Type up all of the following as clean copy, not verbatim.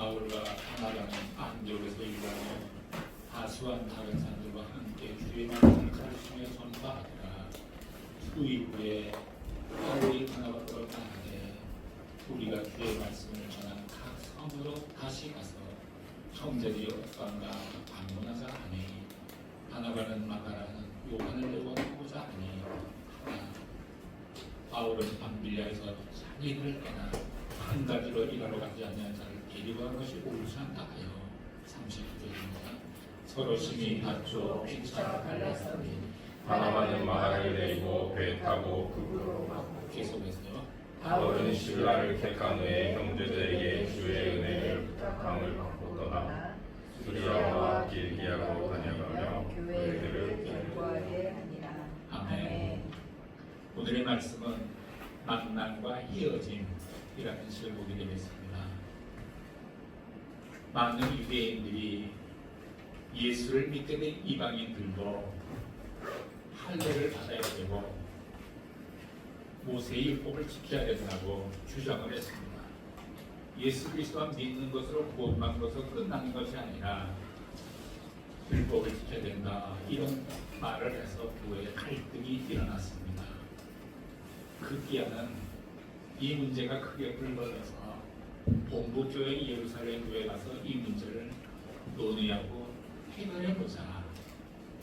바울과 바나바는 안디옥에서 일하며 다수한 다른 사람들과 함께 주의 말씀을 가르치며 전파하더라. 수일 후에 바울이 바나바를 말하되 우리가 주의 말씀을 전한 각 성으로 다시 가서 형제들이 어떠한가 방문하자 하니 바나바는 마가라는 요한을 내보내고자 하니 바울은 밤빌리아에서 자기를 떠나 한 가지로 일하러 가지 아니한 자를 데리고 간 것이 옳지 않다 하여 39절입니다. 서로 심히 다투어 피차가 달렸으니 바나바는 마가를 내리고 배에 타고 그으로 가고 계속해서요. 바울은 실라를 택한 후에 형제들에게 주의 은혜를 부탁함을 받고 떠나 수리아와 길기야로 다녀가며 교회들을 인도하게 하니라. 아멘. 오늘의 말씀은 만남과 헤어짐이라는 것을 보게 되겠습니다. 많은 유대인들이 예수를 믿게 된 이방인들도 할례를 받아야 되고 모세의 율법을 지켜야 된다고 주장을 했습니다. 예수 그리스도만 믿는 것으로 구원받는 것으로 끝나는 것이 아니라 율법을 지켜야 된다 이런 말을 해서 교회에 갈등이 일어났습니다. 급기야는 이 문제가 크게 불거져서 본부교회 예루살렘 교회에 가서 이 문제를 논의하고 해결해보자.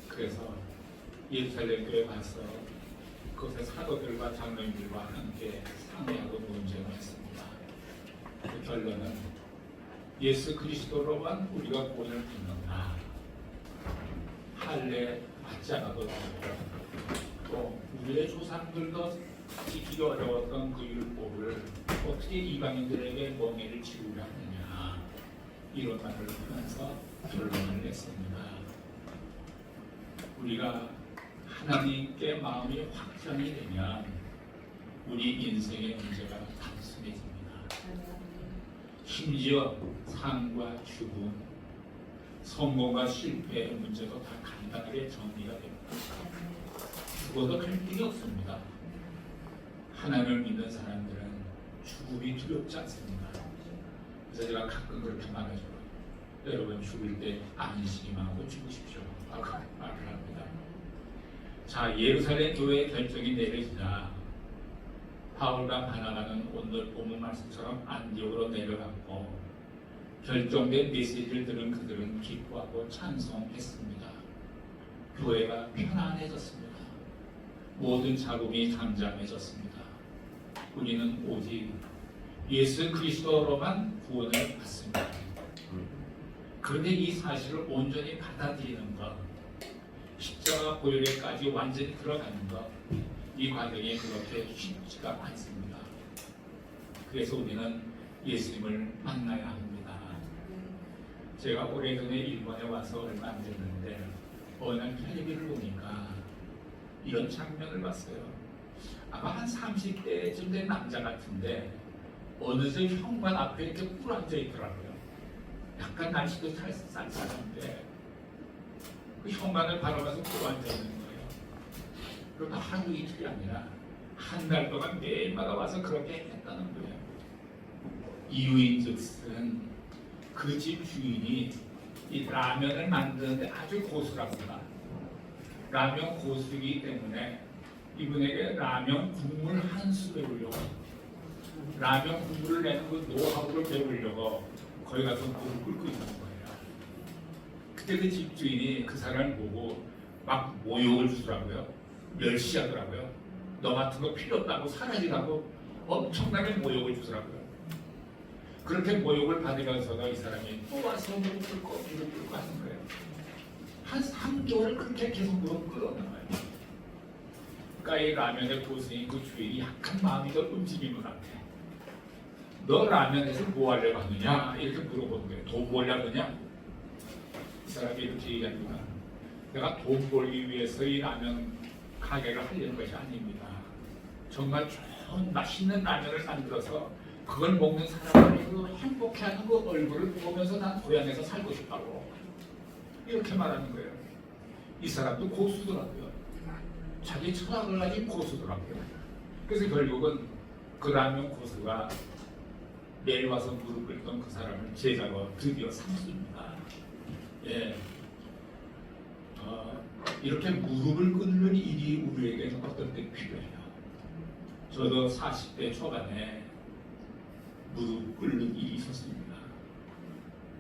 그래서 예루살렘 교회에 가서 그곳의 사도들과 장로님들과 함께 상의하고 논쟁을 했습니다. 그 결론은 예수 그리스도로만 우리가 구원을 받는다. 할례 받지 않아도 되고 또 우리의 조상들도 지키기 어려웠던 그 율법을 어떻게 이방인들에게 멍에를 지우려 하느냐 이런 말을 하면서 결론을 냈습니다. 우리가 하나님께 마음이 확장이 되면 우리 인생의 문제가 단순해집니다. 심지어 삶과 죽음, 성공과 실패의 문제도 다 간단하게 정리가 됩니다. 죽어도 갈등이 없습니다. 하나님을 믿는 사람들은 죽음이 두렵지 않습니다. 그래서 제가 가끔 그렇게 말해줘요. 여러분 죽을 때 안심하고 죽으십시오. 그렇게 말을 합니다. 자, 예루살렘 교회의 결정이 내려지자 바울과 바나바는 오늘 본문 말씀처럼 안디옥으로 내려갔고 결정된 메시지를 들은 그들은 기뻐하고 찬송했습니다. 교회가 편안해졌습니다. 모든 자국이 잠잠해졌습니다. 우리는 오직 예수 그리스도로만 구원을 받습니다. 그런데 이 사실을 온전히 받아들이는 것, 십자가 보혈에까지 완전히 들어가는 것, 이 과정이 그렇게 쉽지가 않습니다. 그래서 우리는 예수님을 만나야 합니다. 제가 오래전에 일본에 와서 얼마 안 됐는데 어느 날 텔레비를 보니까 이런 장면을 봤어요. 아마 한 30대쯤 된 남자 같은데 어느 새 현관 앞에 이렇게 꿇어 앉아 있더라고요. 약간 날씨도 쌀쌀한데 그 현관을 바라봐서 꿇어 앉아 있는 거예요. 그러다 하루 이틀이 아니라 한 달 동안 매일마다 와서 그렇게 했다는 거예요. 이유인즉슨 그 집 주인이 이 라면을 만드는데 아주 고수랍니다. 라면 고수이기 때문에 이분에게 라면 국물 한 수 배우려고 라면 국물을 내는 그 노하우를 배우려고 거기 가서 무릎 꿇고 있는 거예요. 그때 그 집주인이 그 사람을 보고 막 모욕을 주더라고요. 멸시하더라고요. 너 같은 거 필요 없다고 사라지라고 엄청나게 모욕을 주더라고요. 그렇게 모욕을 받으면서도 이 사람이 또 와서 무릎 꿇고 하는 거예요. 한 3개월을 그렇게 계속 무릎 꿇었는 거예요. 그러니까 이 라면의 고수인 그 주인이 약간 마음이 더 움직인 것 같아. 너 라면에서 뭐 하려고 하느냐? 이렇게 물어보는 거예요. 돈 벌려고 하느냐? 이 사람이 이렇게 얘기합니다. 내가 돈 벌기 위해서 이 라면 가게를 하려는 것이 아닙니다. 정말 좋은 맛있는 라면을 만들어서 그걸 먹는 사람들이 그 행복해하는 그 얼굴을 보면서 난 고향에서 살고 싶다고 이렇게 말하는 거예요. 이 사람도 고수더라고요. 자기 철학을 가진 고수더라고요. 그래서 결국은 그 라면 고수가 매일 와서 무릎 꿇던 그 사람을 제자로 드디어 삼습니다. 예, 이렇게 무릎을 꿇는 일이 우리에게 어떤 때 필요해요. 저도 40대 초반에 무릎 꿇는 일이 있었습니다.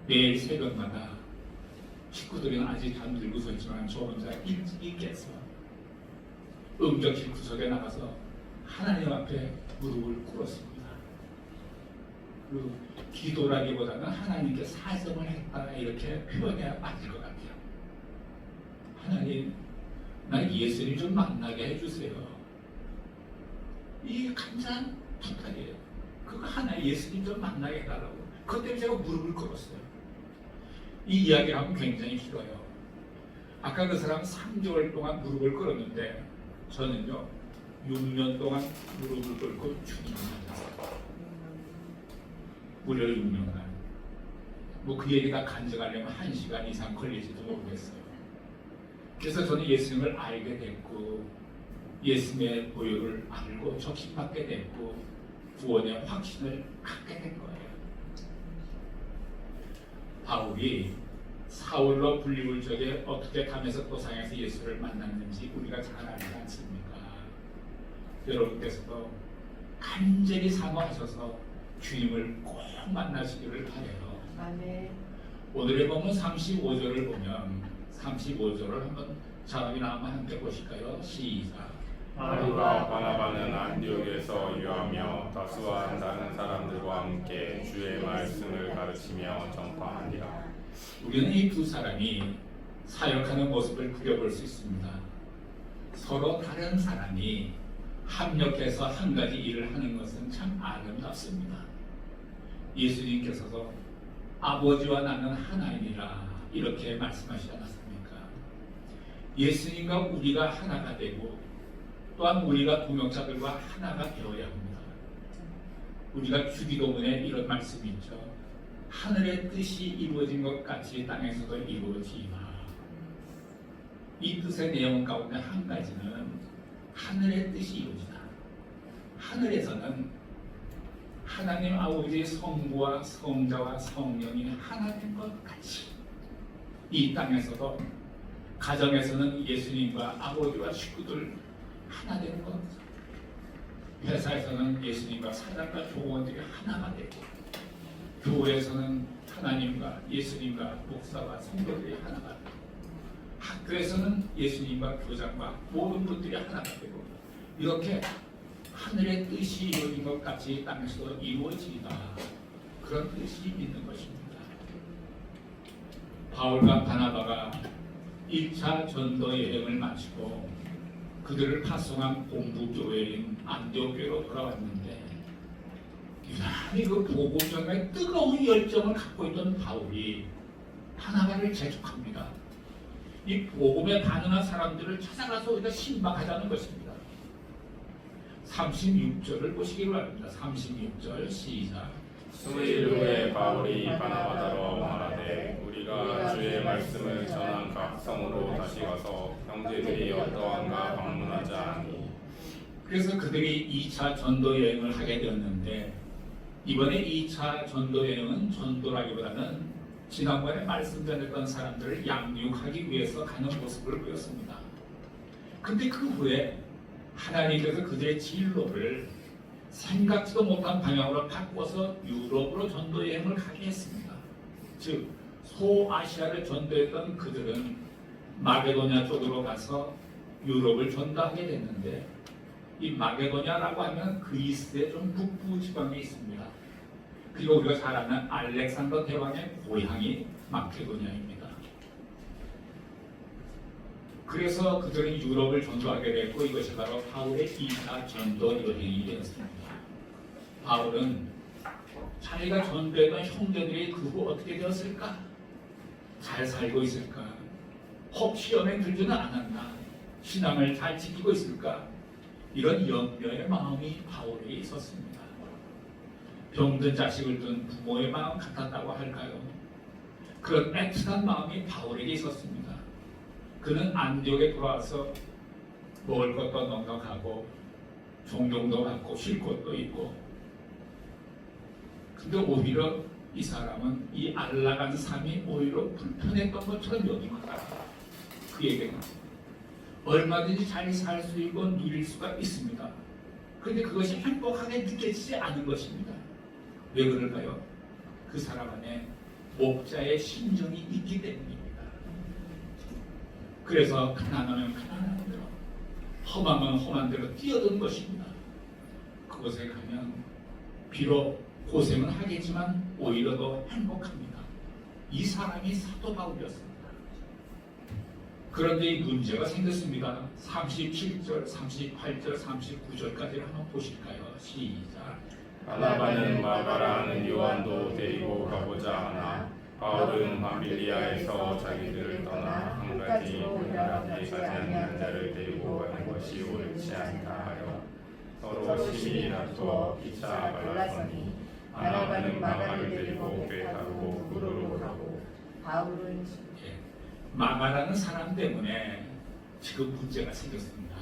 매일 새벽마다 식구들은 아직 잠들고 있지만 저 혼자 일찍 깨서 음격실 구석에 나가서 하나님 앞에 무릎을 꿇었습니다. 그 기도라기보다는 하나님께 사정을 했다 이렇게 표현해야 맞을 것 같아요. 하나님, 나 예수님 좀 만나게 해주세요. 이게 간단 부탁이에요. 그거 하나 예수님 좀 만나게 해달라고. 그것 때문에 제가 무릎을 꿇었어요. 이 이야기를 하면 굉장히 길어요. 아까 그 사람 3개월 동안 무릎을 꿇었는데 저는요 6년 동안 무릎을 꿇고 주님을 만났어요. 무려 6년간. 뭐 그 얘기 다 간증하려면 1시간 이상 걸릴지도 모르겠어요. 그래서 저는 예수님을 알게 됐고 예수님의 보혈을 알고 적신받게 됐고 구원의 확신을 갖게 된 거예요. 바울이 사울로 불리울 적에 어떻게 담에서 도상에서 예수를 만났는지 우리가 잘 알지 않습니까? 여러분께서도 간절히 사모하셔서 주님을 꼭 만나시기를 바라요. 아멘. 오늘의 본문 35절을 보면 35절을 한번 자음이나 한번 함께 보실까요? 시작. 바울과 바나바는 안디옥에서 유하며 다수와 다른 사람들과 함께 주의 말씀을 가르치며 전파하니라. 우리는 이 두 사람이 사역하는 모습을 그려볼 수 있습니다. 서로 다른 사람이 합력해서 한 가지 일을 하는 것은 참 아름답습니다. 예수님께서도 아버지와 나는 하나이니라 이렇게 말씀하시지 않았습니까? 예수님과 우리가 하나가 되고 또한 우리가 동역자들과 하나가 되어야 합니다. 우리가 주기도문에 이런 말씀이 있죠. 하늘의 뜻이 이루어진 것 같이 땅에서도 이루어지마. 이 뜻의 내용 가운데 한 가지는 하늘의 뜻이 이루어지다. 하늘에서는 하나님 아버지의 성부와 성자와 성령이 하나 된 것 같이 이 땅에서도 가정에서는 예수님과 아버지와 식구들 하나 되는 것, 회사에서는 예수님과 사장과 조원들이 하나가 되고 교회에서는 하나님과 예수님과 목사와 성도들이 하나가 되고 학교에서는 예수님과 교장과 모든 분들이 하나가 되고 이렇게 하늘의 뜻이 이루어진 것 같이 땅에서도 이루어지다. 그런 뜻이 있는 것입니다. 바울과 바나바가 1차 전도 여행을 마치고 그들을 파송한 본부교회인 안디옥교회로 돌아왔는데 유난히 그 복음 전에 뜨거운 열정을 갖고 있던 바울이 바나바를 재촉합니다. 이 복음에 반응한 사람들을 찾아가서 우리가 신박하자는 것입니다. 36절을 보시기 바랍니다. 36절 시작. 수일 후에 바울이 바나바더러 말하되 우리가 주의 말씀을 전한 각 성으로 다시 가서 형제들이 어떠한가 방문하자 하니. 그래서 그들이 2차 전도 여행을 하게 되었는데 이번에 2차 전도 여행은 전도라기보다는 지난번에 말씀 전했던 사람들을 양육하기 위해서 가는 모습을 보였습니다. 근데 그 후에 하나님께서 그들의 진로를 생각지도 못한 방향으로 바꿔서 유럽으로 전도 여행을 가게 했습니다. 즉 소아시아를 전도했던 그들은 마게도냐 쪽으로 가서 유럽을 전도하게 됐는데 이 마게도냐라고 하면 그리스의 좀 북부 지방에 있습니다. 그리고 우리가 잘 아는 알렉산더 대왕의 고향이 마케도냐입니다. 그래서 그들은 유럽을 전도하게 됐고 이것이 바로 바울의 2차 전도 여행이 되었습니다. 바울은 자기가 전도했던 형제들이 그 후 어떻게 되었을까? 잘 살고 있을까? 혹 시험에 들지는 않았나? 신앙을 잘 지키고 있을까? 이런 염려의 마음이 바울에게 있었습니다. 병든 자식을 둔 부모의 마음 같았다고 할까요? 그런 애틋한 마음이 바울에게 있었습니다. 그는 안디옥에 돌아와서 먹을 것도 넉넉하고 종종도 갖고 쉴 곳도 있고 근데 오히려 이 사람은 이 안락한 삶이 오히려 불편했던 것처럼 여긴 거다. 그 얘기는 얼마든지 잘 살 수 있고 누릴 수가 있습니다. 그런데 그것이 행복하게 느껴지지 않은 것입니다. 왜 그럴까요? 그 사람 안에 목자의 심정이 있기 때문입니다. 그래서 가난하면 가난한 대로, 험하면 험한 대로 뛰어든 것입니다. 그곳에 가면 비록 고생은 하겠지만 오히려 더 행복합니다. 이 사람이 사도 바울이었습니다. 그런데 이 문제가 생겼습니다. 37절, 38절, 39절까지를 한번 보실까요? 시작. 바나바는 마가라 하는 요한도 데리고 가고자 하나 바울은 밤빌리아에서 자기들을 떠나 한 가지 유명하게 가지 않는 자를 데리고 가는 것이 옳지 않다 하여 서로 심히 다투어 피차 갈라서니 바나바는 마가를 데리고 베타로 구로로 가고 바울은 마가라는 사람 때문에 지금 문제가 생겼습니다.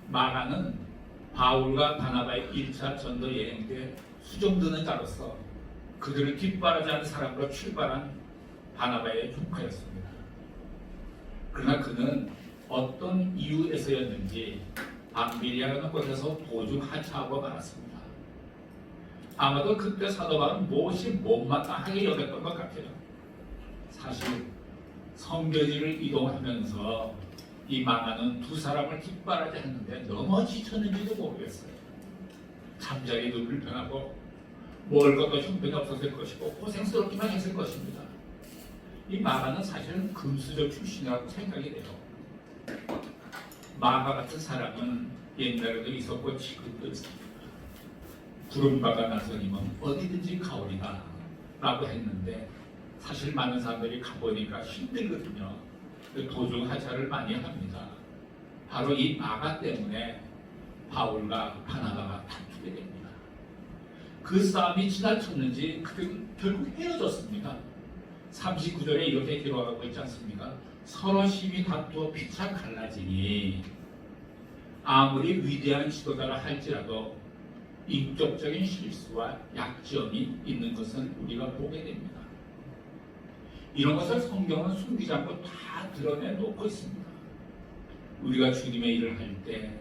마가는 바울과 바나바의 1차 전도 여행 때 수종드는 자로서 그들을 뒷바라지 하는 사람으로 출발한 바나바의 조카였습니다. 그러나 그는 어떤 이유에서였는지 밤빌리아라는 곳에서 도중 하차하고 말았습니다. 아마도 그때 사도 바울은 무엇이 못마땅하게 여겼던 것 같아요. 사실 성교지를 이동하면서 이 마가는 두 사람을 뒷바라지 했는데 너무 지쳤는지도 모르겠어요. 잠자리도 불편하고 먹을 것도 형편이 없었을 것이고 고생스럽기만 했을 것입니다. 이 마가는 사실은 금수저 출신이라고 생각이 돼요. 마가 같은 사람은 옛날에도 있었고 지금도 있습니다. 구름바가 나서님은 어디든지 가오리다 라고 했는데 사실 많은 사람들이 가보니까 힘들거든요. 도중 하차를 많이 합니다. 바로 이 마가 때문에 바울과 바나바가 다투게 됩니다. 그 싸움이 지나쳤는지 그들은 결국 헤어졌습니다. 39절에 이렇게 기록하고 있지 않습니까? 서로 심히 다투어 피차 갈라지니 아무리 위대한 지도자라 할지라도 인격적인 실수와 약점이 있는 것은 우리가 보게 됩니다. 이런 것을 성경은 숨기지 않고 다 드러내놓고 있습니다. 우리가 주님의 일을 할 때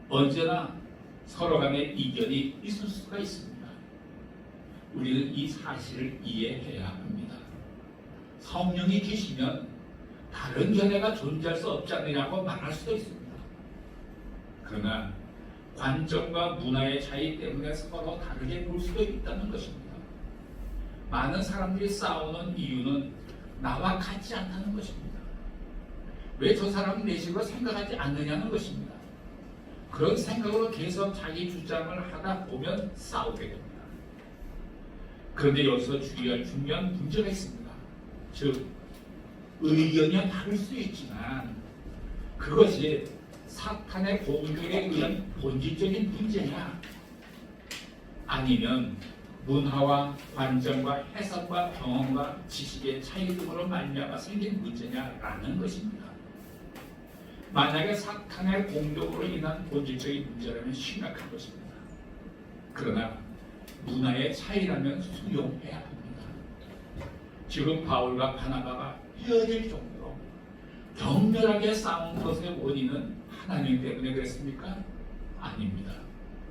언제나 서로 간의 이견이 있을 수가 있습니다. 우리는 이 사실을 이해해야 합니다. 성령이 계시면 다른 견해가 존재할 수 없지 않느냐고 말할 수도 있습니다. 그러나 관점과 문화의 차이 때문에 서로 다르게 볼 수도 있다는 것입니다. 많은 사람들이 싸우는 이유는 나와 같지 않다는 것입니다. 왜 저 사람은 내 식으로 생각하지 않느냐는 것입니다. 그런 생각으로 계속 자기 주장을 하다 보면 싸우게 됩니다. 그런데 여기서 주의할 중요한 문제가 있습니다. 즉, 의견이 다를 수 있지만 그것이 사탄의 공격에 의한 본질적인 문제냐 아니면 문화와 관점과 해석과 경험과 지식의 차이 등으로 말미암아 생긴 문제냐라는 것입니다. 만약에 사탄의 공격으로 인한 본질적인 문제라면 심각한 것입니다. 그러나 문화의 차이라면 수용해야 합니다. 지금 바울과 바나바가 헤어질 정도로 격렬하게 싸운 것의 원인은 하나님 때문에 그랬습니까? 아닙니다.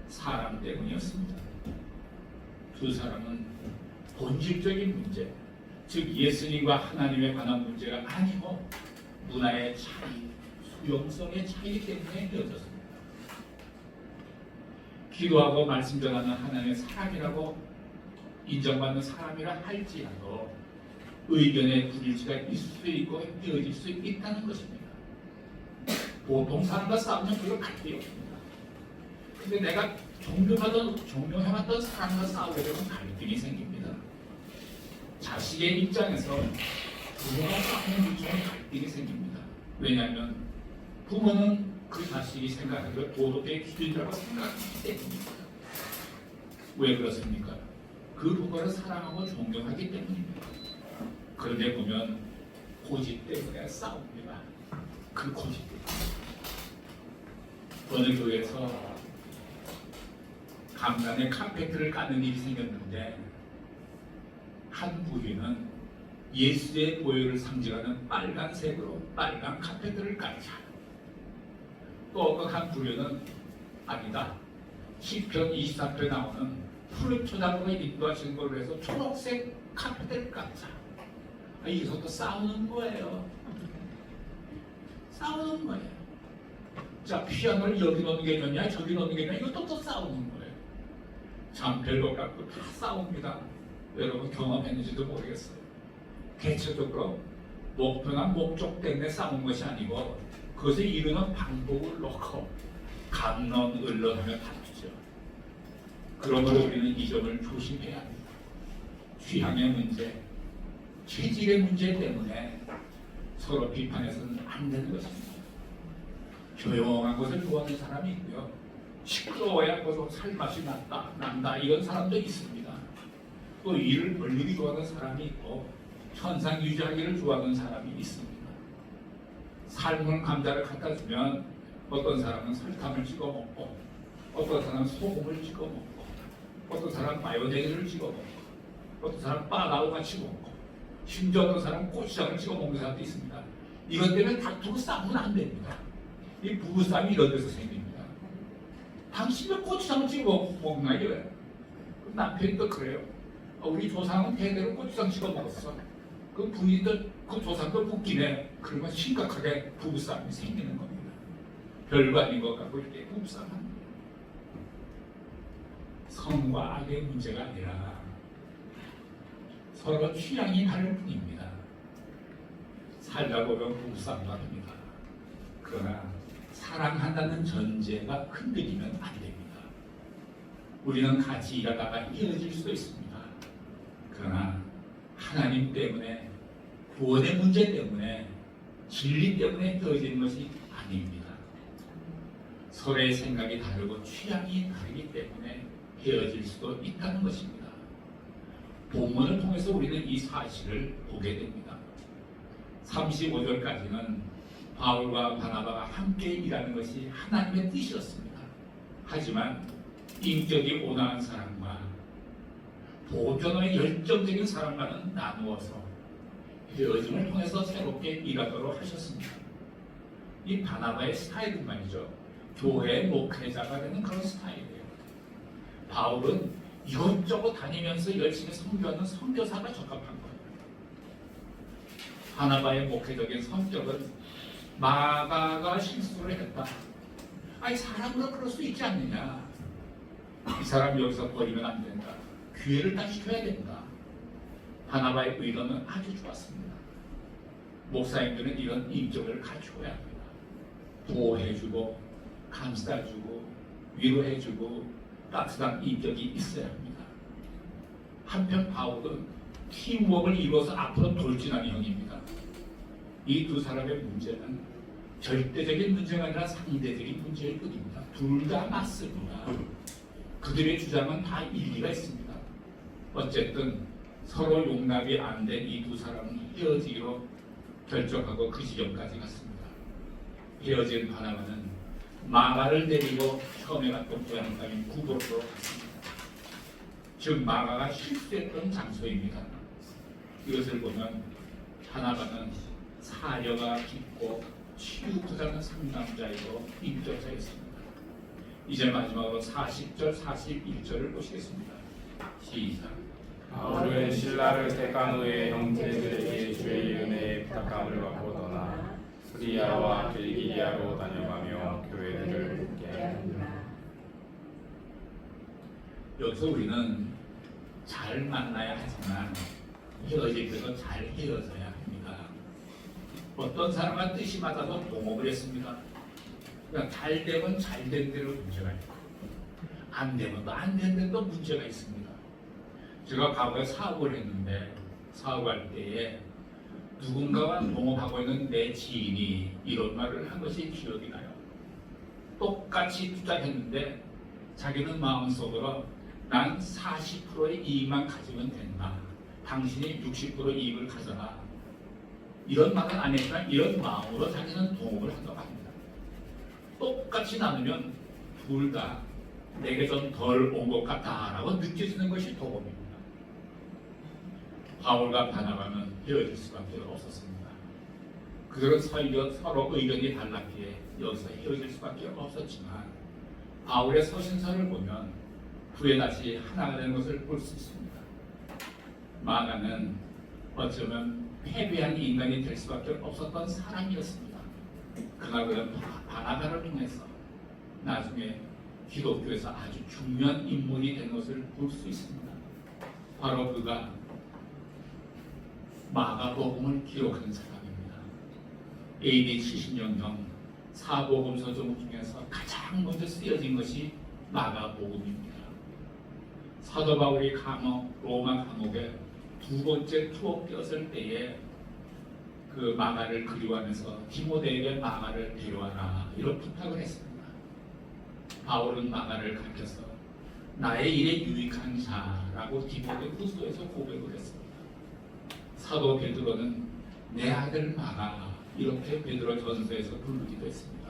사람 때문이었습니다. 두 사람은 본질적인 문제, 즉 예수님과 하나님에 관한 문제가 아니고 문화의 차이, 수용성의 차이 때문에 헤어졌습니다. 기도하고 말씀 전하는 하나님의 사람이라고 인정받는 사람이라 할지라도 의견의 불일치가 있을 수 있고 헤어질 수 있다는 것입니다. 보통 사람과 싸우면 별로 갈등이 없습니다. 근데 내가 존경해왔던 사람과 싸우게 되면 갈등이 생깁니다. 자식의 입장에서 부모가 싸우는 입장에 갈등이 생깁니다. 왜냐하면 부모는 그 자식이 생각하기로 도덕의 기준이라고 생각하기 때문입니다. 왜 그렇습니까? 그 부모를 사랑하고 존경하기 때문입니다. 그런데 보면 고집 때문에 싸웁니다. 그 고집 때문에. 어느 교회에서 강단에 카페트를 까는 일이 생겼는데 한 부류는 예수의 보혈을 상징하는 빨간색으로 빨간 카페트를 깔자. 또 어떤 한 부류는 아니다. 시편 24편에 나오는 푸른 초장으로 인도하시는 걸로 해서 초록색 카페트를 깔자. 여기서 또 싸우는 거예요. 싸우는 거예요. 자, 피아노를 여기 놓는 게 좋냐 저기 놓는 게 좋냐 이것도 또 싸우는 거예요. 참 별것 같고 다 싸웁니다. 여러분 경험했는지도 모르겠어요. 대체적으로 목표나 목적 때문에 싸우는 것이 아니고 그것을 이루는 방법을 놓고 감론 을론하며 다투죠. 그러므로 우리는 이 점을 조심해야 합니다. 취향의 문제, 체질의 문제 때문에 서로 비판해서는 안 되는 것입니다. 조용한 것을 좋아하는 사람이 있고요. 시끄러워야 그 살맛이 난다 이런 사람도 있습니다. 또 일을 벌리기 좋아하는 사람이 있고 현상 유지하기를 좋아하는 사람이 있습니다. 삶은 감자를 갖다 주면 어떤 사람은 설탕을 찍어 먹고 어떤 사람은 소금을 찍어 먹고 어떤 사람은 마요네즈를 찍어 먹고 어떤 사람은 바나나 같이 먹고 심지어 어떤 사람은 고추장을 찍어 먹는 사람도 있습니다. 이것 때문에 다투고 싸우면 안 됩니다. 이 부부싸움이 이런 데서 생깁니다. 당신은 고추장을 찍어 먹나 이거예요. 남편이 또 그래요. 우리 조상은 대대로 고추장 찍어 먹었어. 그 부인들 그 조상도 웃기네. 그러면 심각하게 부부싸움이 생기는 겁니다. 별거 아닌 것 같고 이렇게 부부싸움 합니다. 성과 악의 문제가 아니라 서로 취향이 다를 뿐입니다. 살다 보면 부부싸움도 합니다. 그러나 사랑한다는 전제가 흔들리면 안 됩니다. 우리는 같이 일하다가 헤어질 수도 있습니다. 그러나 하나님 때문에 구원의 문제 때문에 진리 때문에 헤어지는 것이 아닙니다. 서로의 생각이 다르고 취향이 다르기 때문에 헤어질 수도 있다는 것입니다. 본문을 통해서 우리는 이 사실을 보게 됩니다. 35절까지는 바울과 바나바가 함께 일하는 것이 하나님의 뜻이었습니다. 하지만 인격이 온화한 사람과 보존의 열정적인 사람과는 나누어서 헤어짐을 통해서 새롭게 일하도록 하셨습니다. 이 바나바의 스타일은 말이죠. 교회 목회자가 되는 그런 스타일이에요. 바울은 이것저것 다니면서 열심히 선교하는 선교사가 적합한 거예요. 바나바의 목회적인 성격은 마가가 실수를 했다. 아니 사람으로 그럴 수 있지 않느냐. 이 사람 여기서 버리면 안 된다. 기회를 다 시켜야 된다. 바나바의 의도는 아주 좋았습니다. 목사님들은 이런 인격을 갖추어야 합니다. 보호해주고 감싸주고 위로해주고 따뜻한 인격이 있어야 합니다. 한편 바울은 팀워크를 이루어서 앞으로 돌진하는 형입니다. 이 두 사람의 문제는 절대적인 문제가 아니라 상대적인 문제일 뿐입니다. 둘 다 맞습니다. 그들의 주장은 다 일리가 있습니다. 어쨌든 서로 용납이 안 된 이 두 사람은 헤어지기로 결정하고 그 지점까지 갔습니다. 헤어진 바나바는 마가를 데리고 처음에 갔던 고향 땅인 구도로 갔습니다. 즉 마가가 실수했던 장소입니다. 이것을 보면 바나바는 사려가 깊고 치유보다는 상남자이고 인격자였습니다. 이제 마지막으로 40절, 41절을 보시겠습니다. 시작. 바울은 신라를 택한 후에 형제들에게 주의 은혜에 부탁함을 받고 떠나 스리야와 길기리아로 다녀가며 교회들을 돕게 하니라. 여기서 우리는 잘 만나야 하지만 헤어질 때도 잘 헤어져야 합니다. 어떤 사람은 뜻이 맞아서 동업을 했습니다. 그러니까 잘 되면 잘 된 대로 문제가 있고 안 되면 또 안 된 대로 문제가 있습니다. 제가 과거에 사업을 했는데 사업할 때에 누군가와 동업하고 있는 내 지인이 이런 말을 한 것이 기억이 나요. 똑같이 투자했는데 자기는 마음속으로 난 40%의 이익만 가지면 된다. 당신이 60% 이익을 가져라. 이런 말은 안 했지만 이런 마음으로 자기는 동업을 한다고 합니다. 똑같이 나누면 둘 다 내게 좀 덜 온 것 같다라고 느껴지는 것이 복음입니다. 바울과 바나바는 헤어질 수밖에 없었습니다. 그들은 서로 의견이 달랐기에 여기서 헤어질 수밖에 없었지만 바울의 서신서를 보면 후에 다시 하나가 되는 것을 볼 수 있습니다. 마가는 어쩌면 패배한 인간이 될 수밖에 없었던 사람이었습니다. 그러나 그는 바나바를 통해서 나중에 기독교에서 아주 중요한 인물이 된 것을 볼 수 있습니다. 바로 그가 마가복음을 기록한 사람입니다. AD 70년경 사복음서 중에서 가장 먼저 쓰여진 것이 마가복음입니다. 사도 바울이 로마 감옥에 두 번째 투옥되었을 때에 그 마가를 그리워하면서 디모데에게 마가를 데려와라 이런 부탁을 했습니다. 바울은 마가를 가르쳐서 나의 일에 유익한 자라고 디모데 후서에서 고백을 했습니다. 사도 베드로는 내 아들 마가 이렇게 베드로 전서에서 부르기도 했습니다.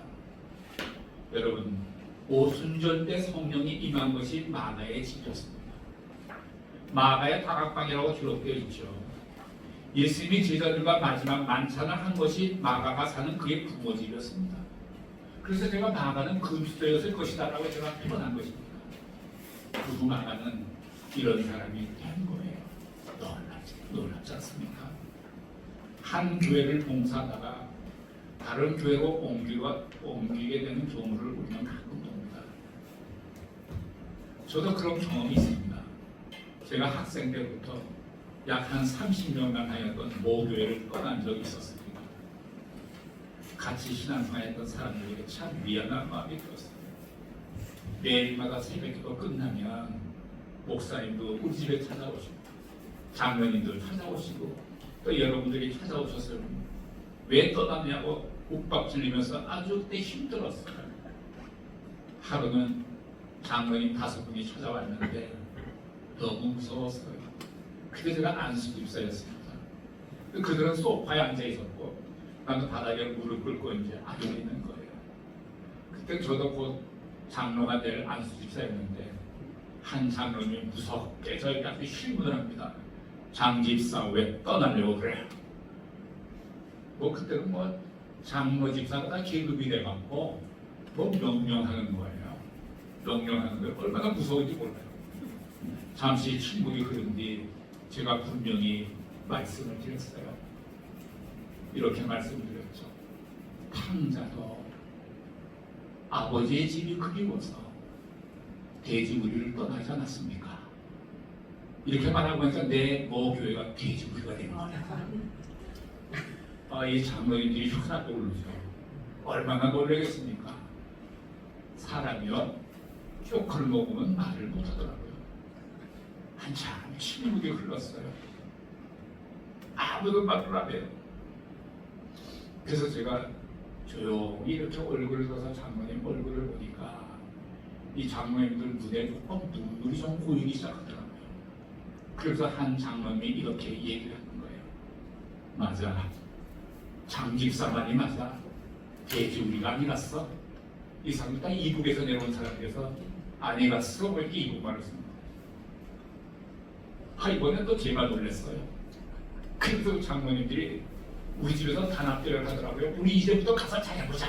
여러분, 오순절 때 성령이 임한 것이 마가의 집이었습니다. 마가의 다락방이라고 기록되어 있죠. 예수님이 제자들과 마지막 만찬을 한 것이 마가가 사는 그의 부모 집이었습니다. 그래서 제가 마가는 그리스도였을 것이다라고 제가 표현한 것입니다. 그 마가는 이런 사람이 된 거예요. 놀랍지 않습니까? 한 교회를 봉사하다가 다른 교회로 옮기게 되는 경우를 우리는 가끔 봅니다. 저도 그런 경험이 있습니다. 제가 학생 때부터 약 한 30년간 다녔던 모 교회를 떠난 적이 있었습니다. 같이 신앙생활했던 사람들에게 참 미안한 마음이 들었어요. 매일마다 새벽기도 끝나면 목사님도 우리 집에 찾아오시고 장로님들 찾아오시고 또 여러분들이 찾아오셔서 왜 떠났냐고 욱박질리면서 아주 그때 힘들었어요. 하루는 장로님 5분이 찾아왔는데 너무 무서웠어요. 그때 제가 안수집사였습니다. 그들은 소파에 앉아 있었고 나는 바닥에 무릎 꿇고 이제 앉아 있는 거예요. 그때 저도 곧 장로가 될 안수집사였는데 한 장로님이 무섭게 저희한테 질문을 합니다. 장집사 왜 떠나려고 그래? 그때는 장로 집사가 다 계급이 돼갖고 명령하는 거예요. 명령하는 거 얼마나 무서운지 몰라요. 잠시 침묵이 흐른 뒤 제가 분명히 말씀을 드렸어요. 이렇게 말씀드렸죠. 탕자도 아버지의 집이 그리워서 돼지우리를 떠나지 않았습니까? 이렇게 말하고 하니까 내 교회가 돼지우리가 되는 거야. 이 장로님들이 흉하게 울죠. 얼마나 놀라겠습니까? 사람이요 쇼크를 먹으면 말을 못하더라고요. 한참 침묵이 흘렀어요. 아무도 말을 안 해요. 그래서 제가 조용히 이렇게 얼굴을 들어서 장로님 얼굴을 보니까 이 장로님들 눈에 조금 눈물이 좀 고이기 시작하더라고요. 그래서 한 장로님이 이렇게 얘기를 하는 거예요. 맞아. 장집사만이 맞아. 돼지우리가 아니랐어. 이 사람이 다 이북에서 내려온 사람이라서 아니갔어. 왜 이렇게 이북말을 쓰는 거야. 이번엔 또 제가 놀랐어요. 그래서 장로님들이 우리 집에서 단합대를 하더라고요. 우리 이제부터 가서 잘해보자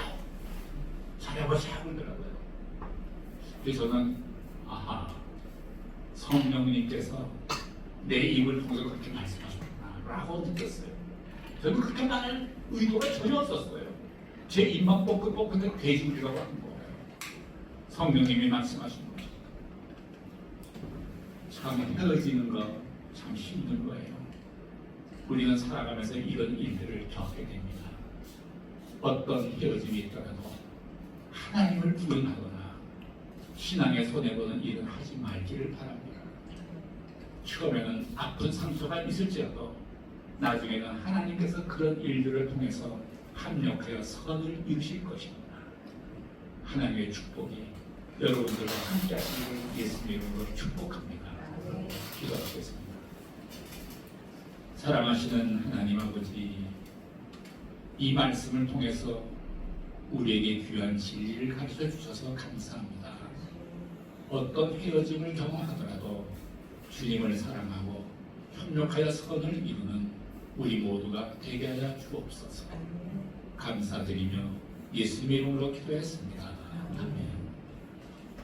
그러더라고요. 그래서 저는 성령님께서 내 입을 통해서 그렇게 말씀하셨구나 라고 느꼈어요. 저는 그렇게 말할 의도가 전혀 없었어요. 제 입만 뻐근데 돼지우리라고 하는 거예요. 성령님이 말씀하신 거죠. 참 헤어지는 거 참 힘든 거예요. 우리는 살아가면서 이런 일들을 겪게 됩니다. 어떤 헤어짐이 있더라도 하나님을 부인하거나 신앙에 손해보는 일은 하지 말기를 바랍니다. 처음에는 아픈 상처가 있을지라도 나중에는 하나님께서 그런 일들을 통해서 합력하여 선을 이루실 것입니다. 하나님의 축복이 여러분들과 함께 하시기를 예수님의 이름으로 축복합니다. 기도하시겠습니다. 사랑하시는 하나님 아버지, 이 말씀을 통해서 우리에게 귀한 진리를 가르쳐 주셔서 감사합니다. 어떤 헤어짐을 경험하더라도 주님을 사랑하고 협력하여 선을 이루는 우리 모두가 되게 하여 주옵소서. 감사드리며 예수님의 이름으로 기도했습니다. 아멘.